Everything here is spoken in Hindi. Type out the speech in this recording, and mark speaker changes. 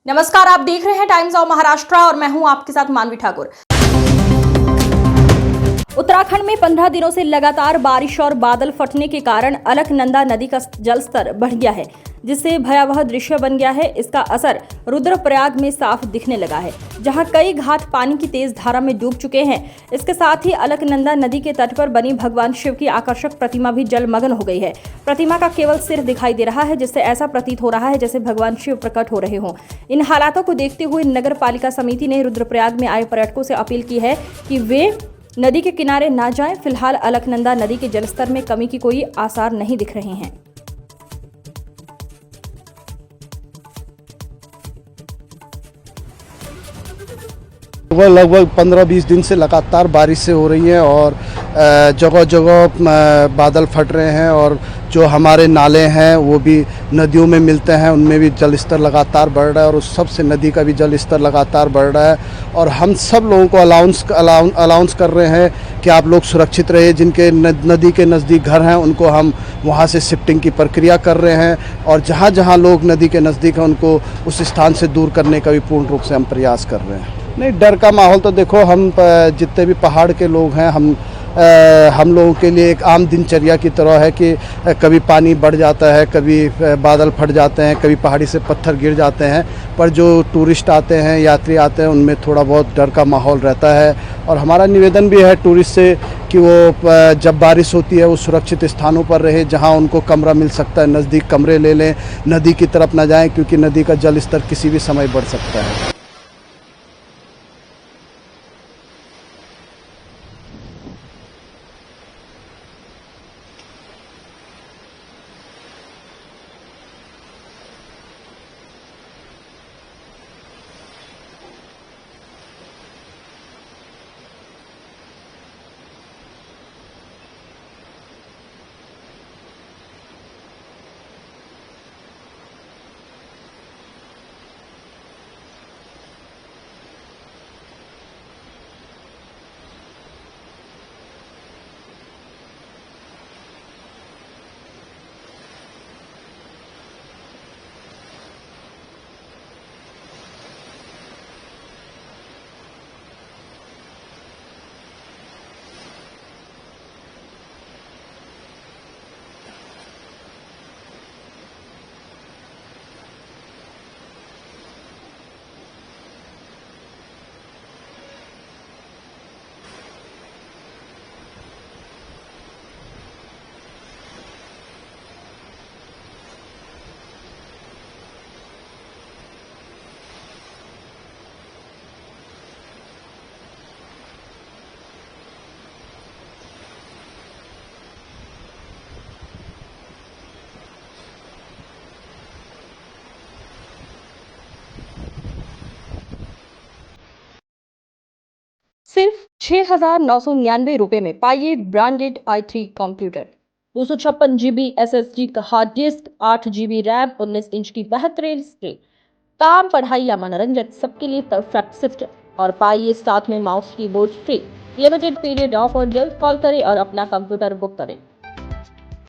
Speaker 1: नमस्कार, आप देख रहे हैं टाइम्स ऑफ महाराष्ट्र और मैं हूं आपके साथ मानवी ठाकुर। उत्तराखंड में 15 दिनों से लगातार बारिश और बादल फटने के कारण अलकनंदा नदी का जलस्तर बढ़ गया है, जिससे भयावह दृश्य बन गया है। इसका असर रुद्रप्रयाग में साफ दिखने लगा है, जहां कई घाट पानी की तेज धारा में डूब चुके हैं। इसके साथ ही अलकनंदा नदी के तट पर बनी भगवान शिव की आकर्षक प्रतिमा भी जलमग्न हो गई है। प्रतिमा का केवल सिर दिखाई दे रहा है, जिससे ऐसा प्रतीत हो रहा है जैसे भगवान शिव प्रकट हो रहे हों। इन हालातों को देखते हुए नगर पालिका समिति ने रुद्रप्रयाग में आए पर्यटकों से अपील की है कि वे नदी के किनारे ना जाएं। फिलहाल अलकनंदा नदी के जलस्तर में कमी की कोई आसार नहीं दिख रहे हैं।
Speaker 2: लगभग 15-20 दिन से लगातार बारिश से हो रही है और जगह जगह बादल फट रहे हैं और जो हमारे नाले हैं वो भी नदियों में मिलते हैं, उनमें भी जल स्तर लगातार बढ़ रहा है और उस सबसे नदी का भी जल स्तर लगातार बढ़ रहा है। और हम सब लोगों को अलाउंस कर रहे हैं कि आप लोग सुरक्षित रहिए। जिनके नदी के नज़दीक घर हैं उनको हम वहाँ से शिफ्टिंग की प्रक्रिया कर रहे हैं और जहाँ जहाँ लोग नदी के नज़दीक हैं उनको उस स्थान से दूर करने का भी पूर्ण रूप से हम प्रयास कर रहे हैं। नहीं, डर का माहौल तो देखो, हम जितने भी पहाड़ के लोग हैं हम लोगों के लिए एक आम दिनचर्या की तरह है कि कभी पानी बढ़ जाता है, कभी बादल फट जाते हैं, कभी पहाड़ी से पत्थर गिर जाते हैं। पर जो टूरिस्ट आते हैं, यात्री आते हैं, उनमें थोड़ा बहुत डर का माहौल रहता है। और हमारा निवेदन भी है टूरिस्ट से कि वो जब बारिश होती है वो सुरक्षित स्थानों पर रहे, जहां उनको कमरा मिल सकता है, नज़दीक कमरे ले लें, नदी की तरफ ना जाएं, क्योंकि नदी का जल स्तर किसी भी समय बढ़ सकता है।
Speaker 1: सिर्फ 6,999 रुपए में पाइए branded i3 computer, 256 GB SSD का hard disk, 8 GB RAM, 19 inch की बेहतरीन स्क्रीन। काम, पढ़ाई या मनोरंजन, सबके लिए परफेक्ट सिस्टम। और पाइए साथ में mouse keyboard free. Limited period offer, जल्द कॉल करें और अपना कंप्यूटर बुक करें।